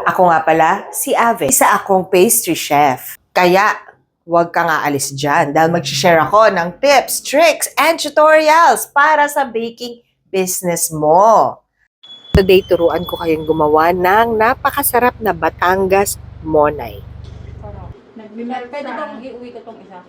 Ako nga pala, si Ave. Isa akong pastry chef. Kaya, huwag kang aalis dyan dahil mag-share ako ng tips, tricks, and tutorials para sa baking business mo. Today, turuan ko kayong gumawa ng napakasarap na Batangas Monay. Pwede bang iuwi ko tong isa?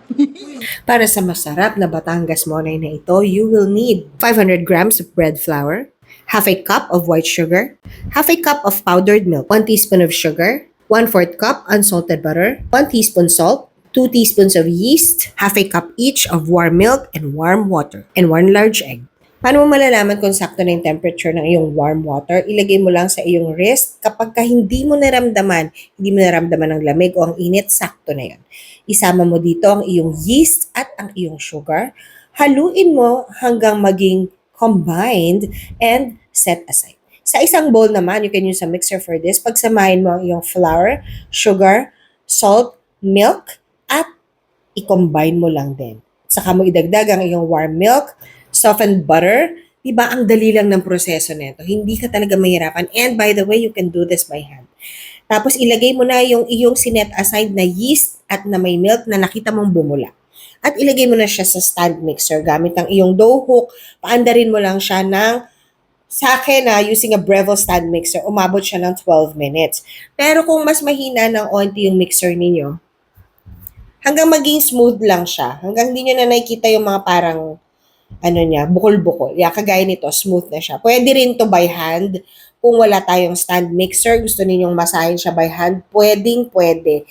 Para sa masarap na Batangas Monay na ito, you will need 500 grams of bread flour, half a cup of white sugar, half a cup of powdered milk, 1 teaspoon of sugar, 1/4 cup unsalted butter, 1 teaspoon salt, 2 teaspoons of yeast, half a cup each of warm milk and warm water, and 1 large egg. Paano mo malalaman kung sakto na yung temperature ng iyong warm water? Ilagay mo lang sa iyong wrist. Kapag hindi mo naramdaman ng lamig o ang init, sakto na yan. Isama mo dito ang iyong yeast at ang iyong sugar. Haluin mo hanggang maging combined and set aside. Sa isang bowl naman, you can use a mixer for this. Pagsamahin mo ang iyong flour, sugar, salt, milk, at i-combine mo lang din. Saka mo idagdag ang iyong warm milk, softened butter. Diba, ang dali lang ng proseso nito. Hindi ka talaga mahirapan. And by the way, you can do this by hand. Tapos ilagay mo na yung iyong sinet aside na yeast at na may milk na nakita mong bumula. At ilagay mo na siya sa stand mixer gamit ang iyong dough hook. Paandarin mo lang siya sa akin using a Breville stand mixer, umabot siya ng 12 minutes. Pero kung mas mahina ng onti yung mixer ninyo, hanggang maging smooth lang siya. Hanggang hindi nyo na nakikita yung mga parang bukol-bukol. Kagaya nito, smooth na siya. Pwede rin to by hand. Kung wala tayong stand mixer, gusto ninyong masahin siya by hand, pwede.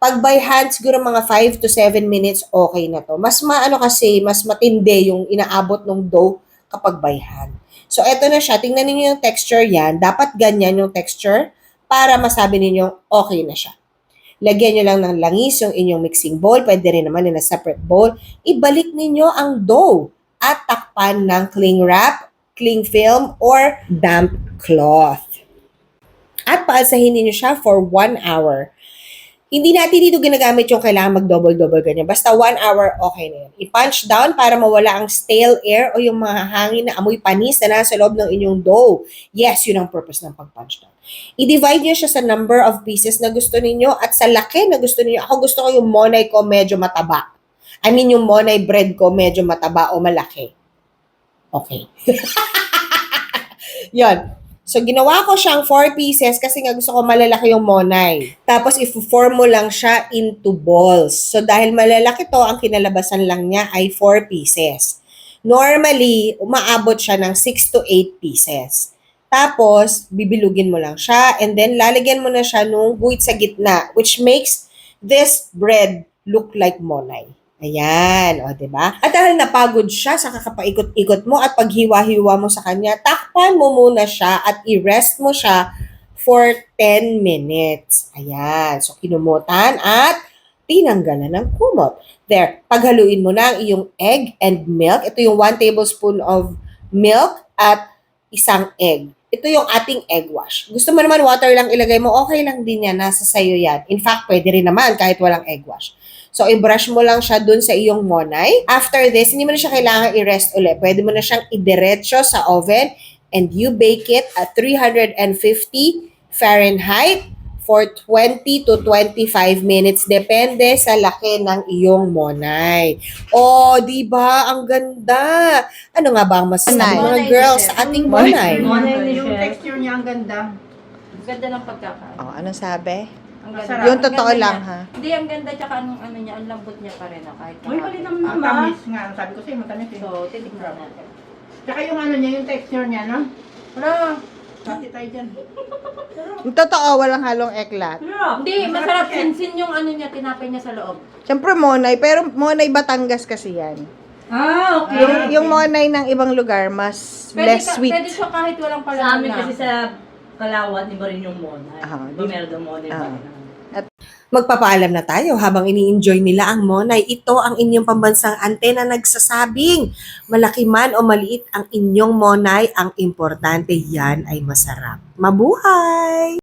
Pag by hand, siguro mga 5 to 7 minutes, okay na to. Mas mas matindi yung inaabot ng dough kapag by hand. So, eto na siya. Tingnan niyo yung texture yan. Dapat ganyan yung texture para masabi ninyong okay na siya. Lagyan nyo lang ng langis yung inyong mixing bowl. Pwede rin naman in a separate bowl. Ibalik ninyo ang dough at takpan ng cling wrap, cling film, or damp cloth. At paalsahin niyo siya for 1 hour. Hindi natin dito ginagamit yung kailangan mag-double-double ganyan. Basta 1 hour, okay na yun. I-punch down para mawala ang stale air o yung mga hangin na amoy panis na nasa loob ng inyong dough. Yes, yun ang purpose ng pag-punch down. I-divide nyo siya sa number of pieces na gusto ninyo at sa laki na gusto ninyo. Ako gusto ko yung monay ko medyo mataba. Yung monay bread ko medyo mataba o malaki. Okay. Yon. So, ginawa ko siyang 4 pieces kasi nga gusto ko malalaki yung monay. Tapos, i-form mo lang siya into balls. So, dahil malalaki to, ang kinalabasan lang niya ay 4 pieces. Normally, umaabot siya ng 6 to 8 pieces. Tapos, bibilugin mo lang siya and then lalagyan mo na siya nung guhit sa gitna, which makes this bread look like monay. Ayan, o, diba? At dahil napagod siya sa kakapaikot-ikot mo at paghiwa-hiwa mo sa kanya, takpan mo muna siya at i-rest mo siya for 10 minutes. Ayan, so kinumutan at tinanggalan ng kumot. There, paghaluin mo na ang iyong egg and milk. Ito yung 1 tablespoon of milk at isang egg. Ito yung ating egg wash. Gusto mo naman water lang ilagay mo, okay lang din yan, nasa sayo yan. In fact, pwede rin naman kahit walang egg wash. So, i-brush mo lang siya dun sa iyong monay. After this, hindi mo na siya kailangan i-rest ulit. Pwede mo na siyang idiretso sa oven and you bake it at 350 Fahrenheit for 20 to 25 minutes. Depende sa laki ng iyong monay. Oh, di ba? Ang ganda. Ano nga ba ang masasabi mga girls sa ating monay? Yung texture niya ang ganda. Ang ganda ng pagkakain. Oh, anong sabi? Ang Masarap. Yung Ang totoo ganda lang, niya. ha? Hindi, ang ganda tsaka ano niya, ang lambot niya pa rin. Kahit Uy, pali naman kahapon. ang tamis nga. Sabi ko sa'yo, matamis eh. So, titignan natin. Tsaka yung ano niya, yung texture niya, no? Wala. Pati tayo dyan. Yung totoo, walang halong eklat. Hindi, masarap sinsin yung ano niya, tinapay niya sa loob. Siyempre monay, pero monay Batangas kasi yan. Ah, Yung monay ng ibang lugar, mas less sweet. Pwede siya kahit walang Sa palaman amin na. kasi sa Kalawat, iba rin yung monay. Iba meron daw monay pa rin. Magpapaalam na tayo habang ini-enjoy nila ang monay. Ito ang inyong pambansang antena nagsasabing, malaki man o maliit ang inyong monay, ang importante yan ay masarap. Mabuhay!